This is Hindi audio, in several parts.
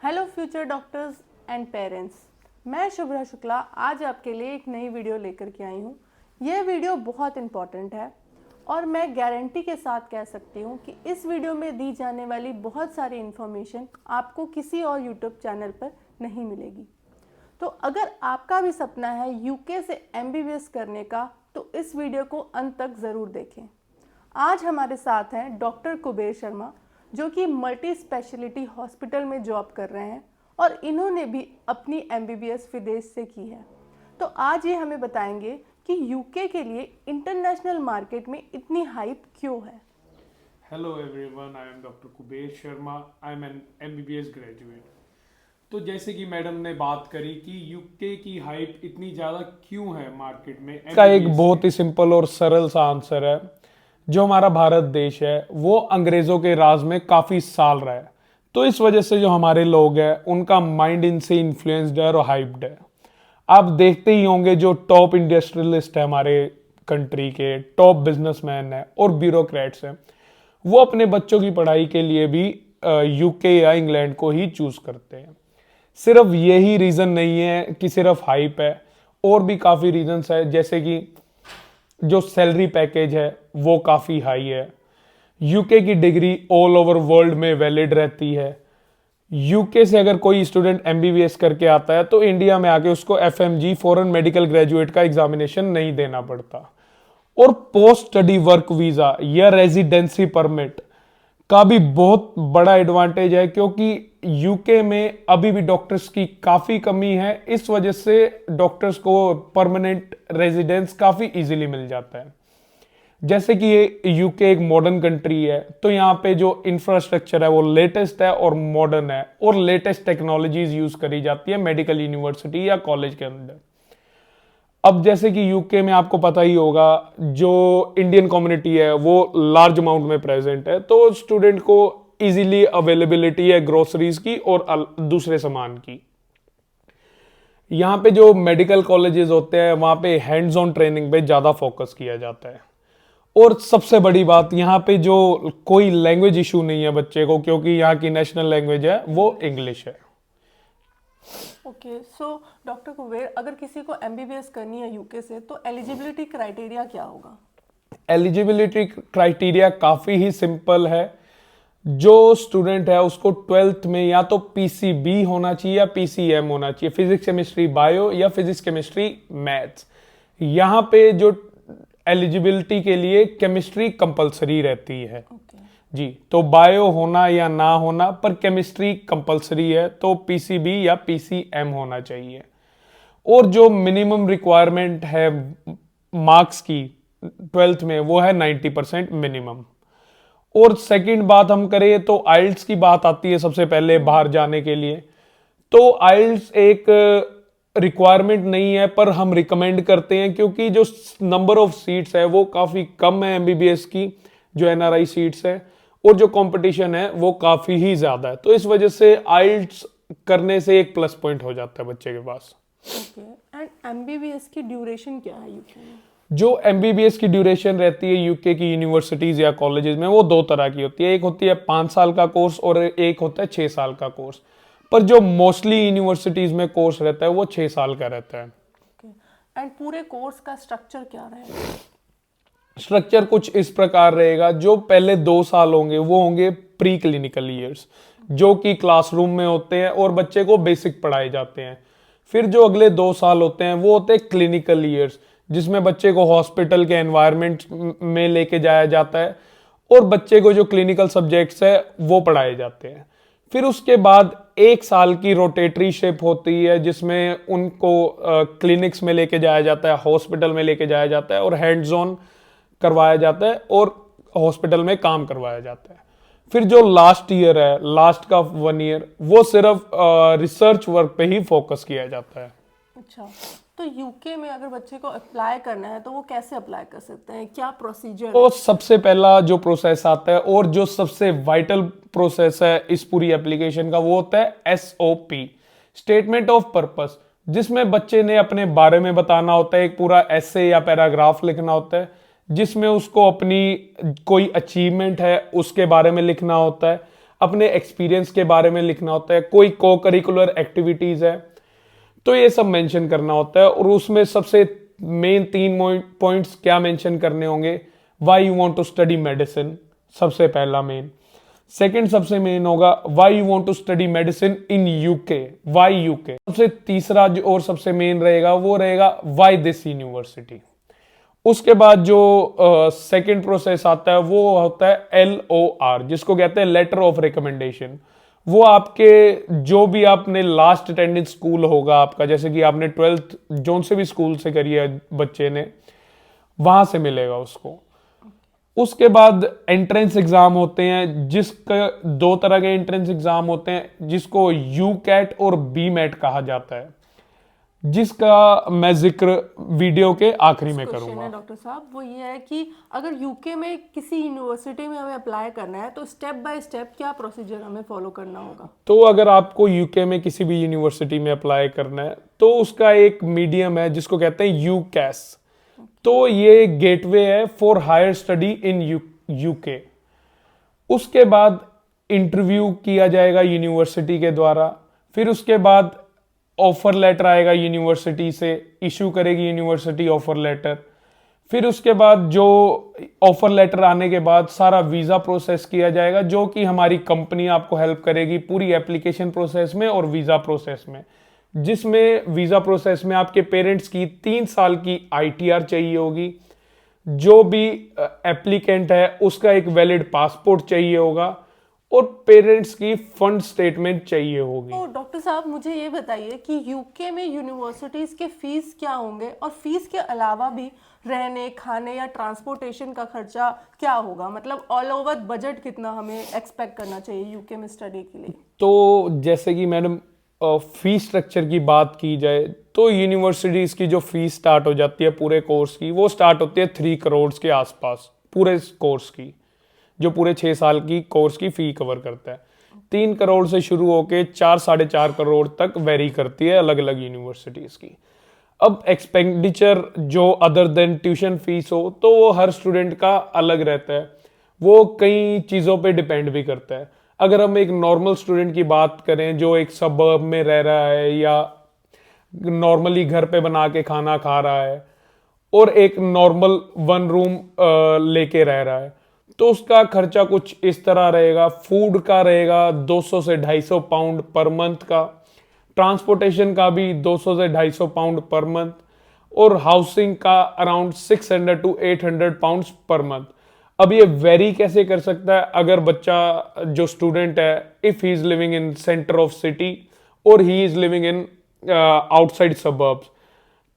Hello future doctors and parents, मैं शुभ्रा शुक्ला आज आपके लिए एक नई वीडियो लेकर के आई हूँ। यह वीडियो बहुत इम्पॉर्टेंट है और मैं गारंटी के साथ कह सकती हूँ कि इस वीडियो में दी जाने वाली बहुत सारी इन्फॉर्मेशन आपको किसी और यूट्यूब चैनल पर नहीं मिलेगी। तो अगर आपका भी सपना है यूके से MBBS करने का तो इस वीडियो को अंत तक ज़रूर देखें। आज हमारे साथ हैं डॉक्टर कुबेर शर्मा, जो कि मल्टी स्पेशलिटी हॉस्पिटल में जॉब कर रहे हैं और इन्होंने भी अपनी MBBS विदेश से की है। तो आज ये हमें बताएंगे कि यूके के लिए इंटरनेशनल मार्केट में इतनी हाइप क्यों है। Hello everyone, I am doctor Kuber Sharma. I am an MBBS graduate. तो जैसे कि मैडम ने बात करी कि यूके की हाइप इतनी ज़्यादा क्यों है मार्केट में, इसका एक बहुत ही सिंपल और सरल सा आंसर है। जो हमारा भारत देश है वो अंग्रेजों के राज में काफी साल रहा है, तो इस वजह से जो हमारे लोग हैं उनका माइंड इनसे इन्फ्लुएंस्ड है और हाइप्ड है। आप देखते ही होंगे जो टॉप इंडस्ट्रियलिस्ट है हमारे कंट्री के, टॉप बिजनेसमैन है और ब्यूरोक्रेट्स हैं, वो अपने बच्चों की पढ़ाई के लिए भी यूके या इंग्लैंड को ही चूज करते हैं। सिर्फ यही रीजन नहीं है कि सिर्फ हाइप है, और भी काफी रीजंस है, जैसे कि जो सैलरी पैकेज है वो काफ़ी हाई है। यूके की डिग्री ऑल ओवर वर्ल्ड में वैलिड रहती है। यूके से अगर कोई स्टूडेंट MBBS करके आता है तो इंडिया में आके उसको FMG फॉरेन मेडिकल ग्रेजुएट का एग्जामिनेशन नहीं देना पड़ता। और पोस्ट स्टडी वर्क वीज़ा या रेजिडेंसी परमिट का भी बहुत बड़ा एडवांटेज है, क्योंकि यूके में अभी भी डॉक्टर्स की काफ़ी कमी है। इस वजह से डॉक्टर्स को परमानेंट रेजिडेंस काफ़ी इजीली मिल जाता है। जैसे कि ये यूके एक मॉडर्न कंट्री है, तो यहाँ पे जो इंफ्रास्ट्रक्चर है वो लेटेस्ट है और मॉडर्न है, और लेटेस्ट टेक्नोलॉजीज यूज करी जाती है मेडिकल यूनिवर्सिटी या कॉलेज के अंदर। अब जैसे कि यूके में आपको पता ही होगा जो इंडियन कम्युनिटी है वो लार्ज अमाउंट में प्रेजेंट है, तो स्टूडेंट को इजीली अवेलेबिलिटी है ग्रोसरीज की और दूसरे सामान की। यहाँ पे जो मेडिकल कॉलेजेस होते हैं वहाँ पे हैंड्स ऑन ट्रेनिंग पे ज़्यादा फोकस किया जाता है। और सबसे बड़ी बात, यहाँ पे जो कोई लैंग्वेज इशू नहीं है बच्चे को, क्योंकि यहाँ की नेशनल लैंग्वेज है वो इंग्लिश है। ओके, सो डॉक्टर कुबेर, अगर किसी को MBBS करनी है यूके से तो एलिजिबिलिटी क्राइटेरिया क्या होगा? एलिजिबिलिटी क्राइटेरिया काफ़ी ही सिंपल है। जो स्टूडेंट है उसको 12th में या तो PCB होना चाहिए या PCM होना चाहिए, फिजिक्स केमिस्ट्री बायो या फिजिक्स केमिस्ट्री मैथ्स। यहाँ पे जो एलिजिबिलिटी के लिए केमिस्ट्री कंपलसरी रहती है। जी, तो बायो होना या ना होना, पर केमिस्ट्री कंपलसरी है, तो PCB या PCM होना चाहिए। और जो मिनिमम रिक्वायरमेंट है मार्क्स की 12th में वो है 90% मिनिमम। और सेकंड बात हम करें तो आइल्स की बात आती है सबसे पहले बाहर जाने के लिए। तो आइल्स एक रिक्वायरमेंट नहीं है, पर हम रिकमेंड करते हैं, क्योंकि जो नंबर ऑफ सीट्स है वो काफ़ी कम है MBBS की, जो NRI सीट्स है, और जो कंपटीशन है वो काफ़ी ही ज़्यादा है। तो इस वजह से आइल्स करने से एक प्लस पॉइंट हो जाता है बच्चे के पास। ओके, एंड MBBS की ड्यूरेशन क्या है यूके में? जो MBBS की ड्यूरेशन रहती है यूके की यूनिवर्सिटीज़ या कॉलेजेस में वो दो तरह की होती है। एक होती है 5 साल का कोर्स और एक होता है 6 साल का कोर्स। पर जो मोस्टली यूनिवर्सिटीज़ में कोर्स रहता है वो 6 साल का रहता है। ओके, एंड पूरे कोर्स का स्ट्रक्चर क्या रहेगा? स्ट्रक्चर कुछ इस प्रकार रहेगा। जो पहले 2 साल होंगे वो होंगे प्री क्लिनिकल ईयर्स, जो कि क्लासरूम में होते हैं और बच्चे को बेसिक पढ़ाए जाते हैं। फिर जो अगले 2 साल होते हैं वो होते हैं क्लिनिकल ईयर्स, जिसमें बच्चे को हॉस्पिटल के एनवायरनमेंट में लेके जाया जाता है और बच्चे को जो क्लिनिकल सब्जेक्ट्स है वो पढ़ाए जाते हैं। फिर उसके बाद 1 साल की रोटेटरी शिप होती है, जिसमें उनको क्लिनिक्स में लेके जाया जाता है, हॉस्पिटल में लेके जाया जाता है और हैंड्स ऑन करवाया जाता है और हॉस्पिटल में काम करवाया जाता है। फिर जो लास्ट ईयर है, लास्ट का 1 ईयर, वो सिर्फ रिसर्च वर्क पे ही फोकस किया जाता है। अच्छा, तो यूके में अगर बच्चे को अप्लाई करना है तो वो कैसे अप्लाई कर सकते हैं, क्या प्रोसीजर तो है? सबसे पहला जो प्रोसेस आता है और जो सबसे वाइटल प्रोसेस है इस पूरी एप्लीकेशन का, वो होता है SOP, स्टेटमेंट ऑफ पर्पस, जिसमें बच्चे ने अपने बारे में बताना होता है। एक पूरा एसे या पैराग्राफ लिखना होता है, जिसमें उसको अपनी कोई अचीवमेंट है उसके बारे में लिखना होता है। अपने एक्सपीरियंस के बारे में लिखना होता है, कोई को करिकुलर एक्टिविटीज है तो ये सब मेंशन करना होता है। और उसमें सबसे मेन 3 पॉइंट्स क्या मेंशन करने होंगे, why you want to study medicine, सबसे पहला मेन। सेकंड सबसे मेन होगा why you want to study medicine in UK, why UK. सबसे तीसरा जो और सबसे मेन रहेगा वो रहेगा व्हाई दिस यूनिवर्सिटी। उसके बाद जो सेकंड प्रोसेस आता है वो होता है LOR, जिसको कहते हैं लेटर ऑफ रिकमेंडेशन। वो आपके जो भी आपने लास्ट अटेंडेंस स्कूल होगा आपका, जैसे कि आपने 12th जोन से भी स्कूल से करी है बच्चे ने, वहां से मिलेगा उसको। उसके बाद एंट्रेंस एग्जाम होते हैं, जिसका 2 तरह के एंट्रेंस एग्जाम होते हैं, जिसको UCAT और BMAT कहा जाता है, जिसका मैं जिक्र वीडियो के आखिरी में क्वेश्चन करूंगा। है डॉक्टर साहब, वो ये है कि अगर यूके में किसी यूनिवर्सिटी में हमें अप्लाई करना है तो स्टेप बाय स्टेप क्या प्रोसीजर हमें फॉलो करना होगा? तो अगर आपको यूके में किसी भी यूनिवर्सिटी में अप्लाई करना है तो उसका एक मीडियम है जिसको कहते हैं UCAS। तो ये गेटवे है for higher study in UK. उसके बाद इंटरव्यू किया जाएगा यूनिवर्सिटी के द्वारा, फिर उसके बाद ऑफर लेटर आएगा यूनिवर्सिटी से, इशू करेगी यूनिवर्सिटी ऑफर लेटर। फिर उसके बाद जो ऑफर लेटर आने के बाद सारा वीज़ा प्रोसेस किया जाएगा, जो कि हमारी कंपनी आपको हेल्प करेगी पूरी एप्लीकेशन प्रोसेस में और वीज़ा प्रोसेस में, जिसमें वीज़ा प्रोसेस में आपके पेरेंट्स की 3 साल की ITR चाहिए होगी, जो भी एप्लीकेंट है उसका एक वैलिड पासपोर्ट चाहिए होगा और पेरेंट्स की फंड स्टेटमेंट चाहिए होगी। तो डॉक्टर साहब मुझे ये बताइए कि यूके में यूनिवर्सिटीज के फीस क्या होंगे, और फीस के अलावा भी रहने खाने या ट्रांसपोर्टेशन का खर्चा क्या होगा? मतलब ऑल ओवर बजट कितना हमें एक्सपेक्ट करना चाहिए यूके में स्टडी के लिए? तो जैसे कि मैडम फीस स्ट्रक्चर की बात की जाए तो यूनिवर्सिटीज़ की जो फीस स्टार्ट हो जाती है पूरे कोर्स की, वो स्टार्ट होती है 3 करोड़ के आसपास पूरे कोर्स की, जो पूरे 6 साल की कोर्स की फी कवर करता है। 3 करोड़ से शुरू होके 4-4.5 करोड़ तक वेरी करती है अलग अलग यूनिवर्सिटीज़ की। अब एक्सपेंडिचर जो अदर देन ट्यूशन फीस हो तो वो हर स्टूडेंट का अलग रहता है, वो कई चीज़ों पे डिपेंड भी करता है। अगर हम एक नॉर्मल स्टूडेंट की बात करें जो एक सबर्ब में रह रहा है या नॉर्मली घर पे बना के खाना खा रहा है और एक नॉर्मल 1 रूम लेके रह रहा है, तो उसका खर्चा कुछ इस तरह रहेगा। फूड का रहेगा 200 से 250 पाउंड पर मंथ का, ट्रांसपोर्टेशन का भी 200 से 250 पाउंड पर मंथ, और हाउसिंग का around 600 to 800 pounds per month. अब ये वेरी कैसे कर सकता है? अगर बच्चा जो स्टूडेंट है, if he is living in centre of city और he is living in outside suburbs,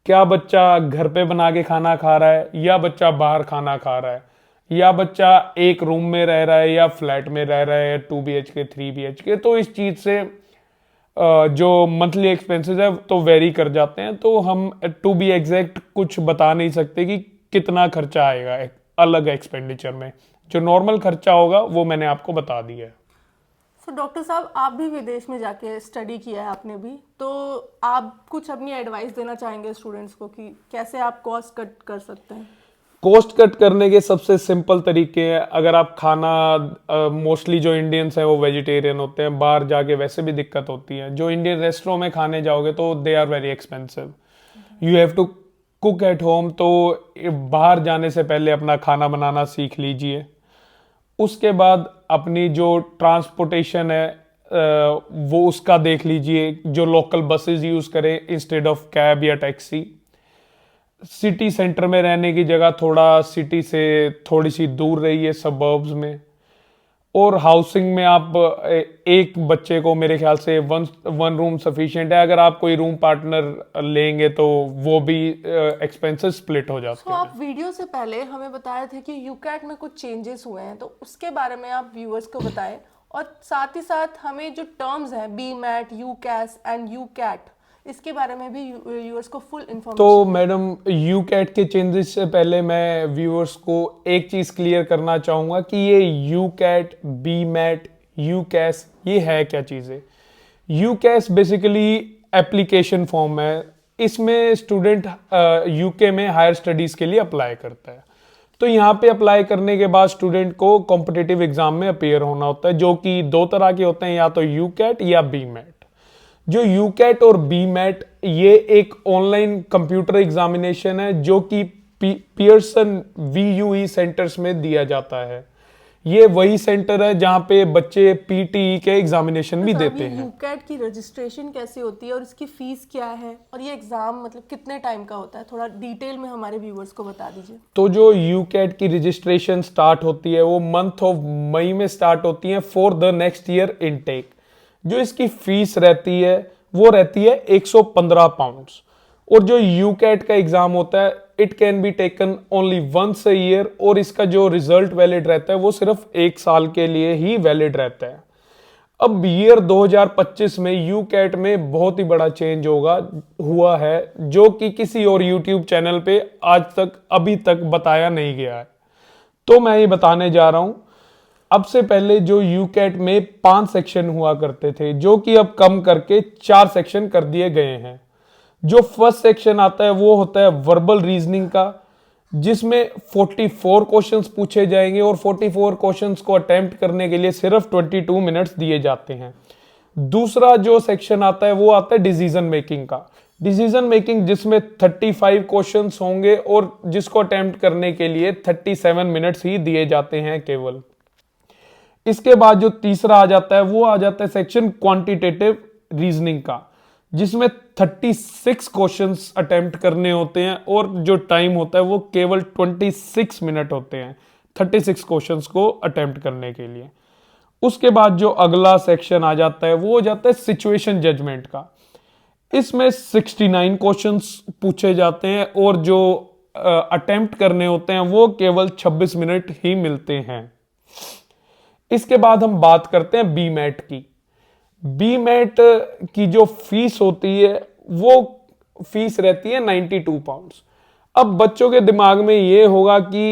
क्या बच्चा घर पे बना के खाना खा रहा है या बच्चा बाहर खाना खा रहा है, या बच्चा एक रूम में रह रहा है या फ्लैट में रह रहा है 2 BHK 3 BHK, तो इस चीज से जो मंथली एक्सपेंसेस है तो वेरी कर जाते हैं। तो हम टू बी एग्जैक्ट कुछ बता नहीं सकते कि कितना खर्चा आएगा अलग एक्सपेंडिचर में। जो नॉर्मल खर्चा होगा वो मैंने आपको बता दिया है। सो डॉक्टर साहब, आप भी विदेश में जाके स्टडी किया है आपने भी, तो आप कुछ अपनी एडवाइस देना चाहेंगे स्टूडेंट्स को कि कैसे आप कॉस्ट कट कर सकते हैं? कॉस्ट कट करने के सबसे सिंपल तरीके हैं। अगर आप खाना मोस्टली जो इंडियंस हैं वो वेजिटेरियन होते हैं, बाहर जाके वैसे भी दिक्कत होती है। जो इंडियन रेस्टोरेंट में खाने जाओगे तो they are very expensive, you have to cook at home. तो बाहर जाने से पहले अपना खाना बनाना सीख लीजिए। उसके बाद अपनी जो ट्रांसपोर्टेशन है वो उसका देख लीजिए, जो लोकल बसेस यूज़ करें इंस्टेड ऑफ कैब या टैक्सी। सिटी सेंटर में रहने की जगह थोड़ा सिटी से थोड़ी सी दूर रहिए सबर्ब्स में। और हाउसिंग में आप एक बच्चे को मेरे ख्याल से वन रूम सफिशिएंट है। अगर आप कोई रूम पार्टनर लेंगे तो वो भी एक्सपेंसेस स्प्लिट हो जाते तो हैं। आप वीडियो से पहले हमें बताए थे कि यूकैट में कुछ चेंजेस हुए हैं, तो उसके बारे में आप व्यूअर्स को बताएं, और साथ ही साथ हमें जो टर्म्स हैं BMAT, UCAS एंड UCAT, इसके बारे में भी व्यूअर्स को फुल इन्फॉर्मेशन। तो मैडम यूकैट के चेंजेस से पहले मैं व्यूअर्स को एक चीज़ क्लियर करना चाहूँगा कि ये यूकैट, BMAT, UCAS ये है क्या चीज़ें। UCAS बेसिकली एप्लीकेशन फॉर्म है। इसमें स्टूडेंट यूके में हायर स्टडीज़ के लिए अप्लाई करता है। तो यहाँ पे अप्लाई करने के बाद स्टूडेंट को कॉम्पिटिटिव एग्जाम में अपेयर होना होता है, जो कि दो तरह के होते हैं, या तो यूकैट या बीमैट। जो यूकैट और बीमैट ये एक ऑनलाइन कंप्यूटर एग्जामिनेशन है जो कि पियर्सन VUE सेंटर्स में दिया जाता है। ये वही सेंटर है जहाँ पे बच्चे PTE के एग्जामिनेशन भी देते हैं। यूकैट की रजिस्ट्रेशन कैसे होती है और इसकी फीस क्या है, और ये एग्जाम मतलब कितने टाइम का होता है, थोड़ा डिटेल में हमारे व्यूअर्स को बता दीजिए। तो जो यूकैट की रजिस्ट्रेशन स्टार्ट होती है वो मंथ ऑफ मई में स्टार्ट होती है for the next year intake. जो इसकी फीस रहती है वो रहती है 115 पाउंड्स। और जो यूकैट का एग्जाम होता है it can be taken only once a year, और इसका जो रिजल्ट वैलिड रहता है वो सिर्फ 1 साल के लिए ही वैलिड रहता है। अब ईयर 2025 में यूकैट में बहुत ही बड़ा चेंज हुआ है जो कि किसी और यूट्यूब चैनल पे आज तक अभी तक बताया नहीं गया है। तो मैं ये बताने जा रहा हूं। अब से पहले जो यूकैट में 5 सेक्शन हुआ करते थे जो कि अब कम करके 4 सेक्शन कर दिए गए हैं। जो फर्स्ट सेक्शन आता है वो होता है वर्बल रीजनिंग का, जिसमें 44 क्वेश्चंस पूछे जाएंगे और 44 क्वेश्चंस को अटेम्प्ट करने के लिए सिर्फ 22 मिनट्स दिए जाते हैं। दूसरा जो सेक्शन आता है वो आता है डिसीजन मेकिंग का। डिसीजन मेकिंग जिसमें 35 क्वेश्चंस होंगे और जिसको अटेम्प्ट करने के लिए 37 मिनट्स ही दिए जाते हैं केवल। इसके बाद जो तीसरा आ जाता है वो आ जाता है सेक्शन क्वांटिटेटिव रीजनिंग का, जिसमें 36 क्वेश्चंस अटेम्प्ट करने होते हैं और जो टाइम होता है वो केवल 26 मिनट होते हैं 36 क्वेश्चंस को अटेम्प्ट करने के लिए। उसके बाद जो अगला सेक्शन आ जाता है वो हो जाता है सिचुएशन जजमेंट का। इसमें 69 क्वेश्चंस पूछे जाते हैं और जो अटेम्प्ट करने होते हैं वो केवल 26 मिनट ही मिलते हैं। इसके बाद हम बात करते हैं बीमैट की। बीमैट की जो फीस होती है वो फीस रहती है 92 पाउंड्स। अब बच्चों के दिमाग में ये होगा कि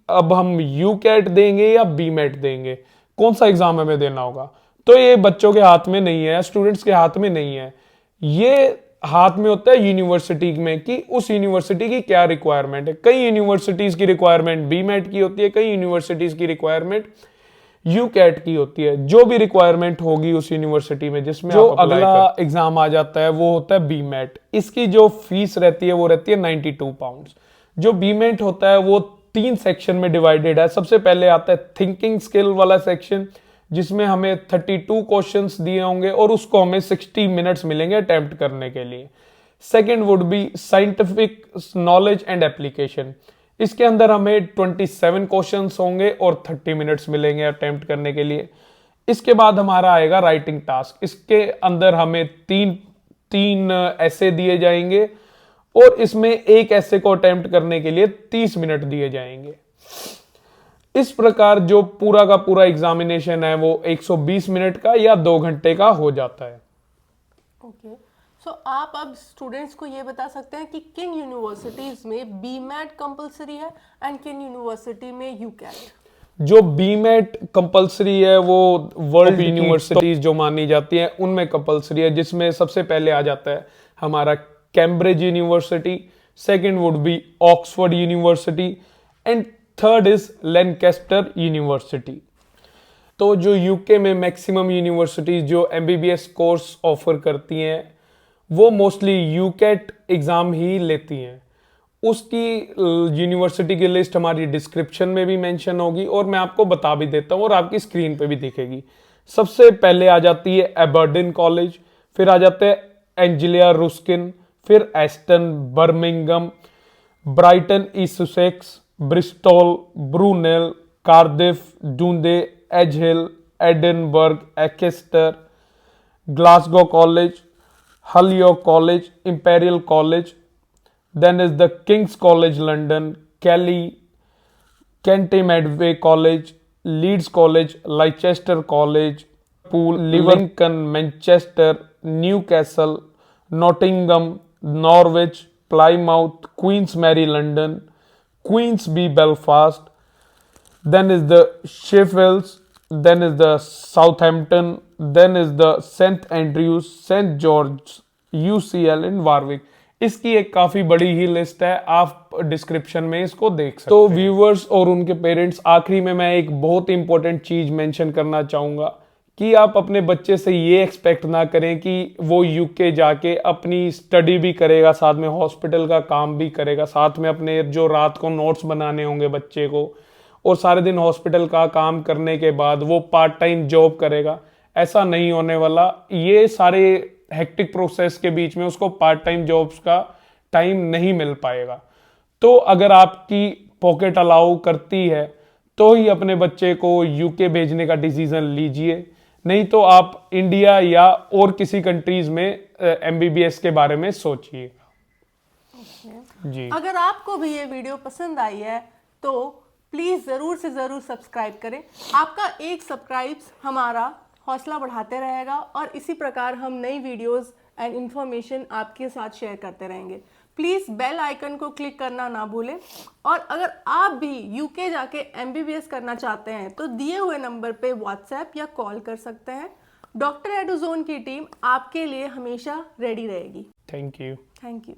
अब हम यूकैट देंगे या बीमैट देंगे, कौन सा एग्जाम हमें देना होगा। तो ये बच्चों के हाथ में नहीं है, स्टूडेंट्स के हाथ में नहीं है, ये हाथ में होता है यूनिवर्सिटी में कि उस यूनिवर्सिटी की क्या रिक्वायरमेंट है। कई यूनिवर्सिटीज की रिक्वायरमेंट बीमैट की होती है, कई यूनिवर्सिटीज की रिक्वायरमेंट यूकैट की होती है। जो भी रिक्वायरमेंट होगी उस यूनिवर्सिटी में जिसमें जो अगला एग्जाम आ जाता है वो होता है बीमैट। इसकी जो फीस रहती है वो रहती है 92 पाउंड्स। जो बीमैट होता है वो 3 सेक्शन में डिवाइडेड है। सबसे पहले आता है थिंकिंग स्किल वाला सेक्शन, जिसमें हमें 32 क्वेश्चंस दिए होंगे और उसको हमें 60 मिनट्स मिलेंगे अटेम्प्ट करने के लिए। Second would be scientific knowledge and application. इसके अंदर हमें 27 क्वेश्चंस होंगे और 30 मिनट्स मिलेंगे अटेम्प्ट करने के लिए। इसके बाद हमारा आएगा राइटिंग टास्क। इसके अंदर हमें तीन ऐसे दिए जाएंगे और इसमें एक ऐसे को अटेम्प्ट करने के लिए 30 मिनट दिए जाएंगे। इस प्रकार जो पूरा का पूरा एग्जामिनेशन है वो 120 मिनट का या 2 घंटे का हो जाता है। ओके, सो आप अब स्टूडेंट्स को ये बता सकते हैं कि किन यूनिवर्सिटीज में बीमैट कंपलसरी है एंड किन यूनिवर्सिटी में यूकैट। जो बीमैट कंपलसरी है वो वर्ल्ड यूनिवर्सिटीज जो मानी जाती हैं उनमें कंपलसरी है, जिसमें सबसे पहले आ जाता है हमारा Cambridge University, second would be Oxford University and third is Lancaster University. तो जो यूके में मैक्सिमम यूनिवर्सिटीज जो MBBS कोर्स ऑफर करती हैं वो मोस्टली यूकैट एग्जाम ही लेती हैं। उसकी यूनिवर्सिटी की लिस्ट हमारी डिस्क्रिप्शन में भी मेंशन होगी और मैं आपको बता भी देता हूँ और आपकी स्क्रीन पे भी दिखेगी। सबसे पहले आ जाती है एबर्डीन कॉलेज, फिर आ जाते हैं एंजिलिया रुस्किन, फिर Aston, Birmingham, Brighton East Sussex, Bristol, Brunel, Cardiff, Dundee, Edge Hill, Edinburgh, Exeter, Glasgow college, Holyoke College, Imperial College, then is the King's College London, Kelly, Kente Medway College, Leeds College, Leicester College, Poole, Lincoln, Manchester, Newcastle, Nottingham, Norwich, Plymouth, Queen's Mary London, Queensby Belfast, then is the Sheffields, then is the Southampton, then is the St Andrews, St George's, UCL in Warwick। इसकी एक काफी बड़ी ही लिस्ट है, आप डिस्क्रिप्शन में इसको देख सकते हैं। तो व्यूवर्स और उनके पेरेंट्स, आखिरी में मैं एक बहुत इंपॉर्टेंट चीज मेंशन करना चाहूंगा कि आप अपने बच्चे से ये एक्सपेक्ट ना करें कि वो यूके जाके अपनी स्टडी भी करेगा, साथ में हॉस्पिटल का काम भी करेगा, साथ में अपने जो रात को नोट्स बनाने होंगे बच्चे को, और सारे दिन हॉस्पिटल का काम करने के बाद वो पार्ट टाइम जॉब करेगा। ऐसा नहीं होने वाला। ये सारे हेक्टिक प्रोसेस के बीच में उसको पार्ट टाइम जॉब्स का टाइम नहीं मिल पाएगा। तो अगर आपकी पॉकेट अलाउ करती है तो ही अपने बच्चे को यूके भेजने का डिसीजन लीजिए, नहीं तो आप इंडिया या और किसी कंट्रीज में एमबीबीएस के बारे में सोचिए। जी, अगर आपको भी ये वीडियो पसंद आई है तो प्लीज़ ज़रूर से ज़रूर सब्सक्राइब करें। आपका एक सब्सक्राइब हमारा हौसला बढ़ाते रहेगा और इसी प्रकार हम नई वीडियोस एंड इन्फॉर्मेशन आपके साथ शेयर करते रहेंगे। प्लीज़ बेल आइकन को क्लिक करना ना भूलें। और अगर आप भी यूके जाके एमबीबीएस करना चाहते हैं तो दिए हुए नंबर पे व्हाट्सएप या कॉल कर सकते हैं। डॉक्टर एडुजोन की टीम आपके लिए हमेशा रेडी रहेगी। Thank you. Thank you.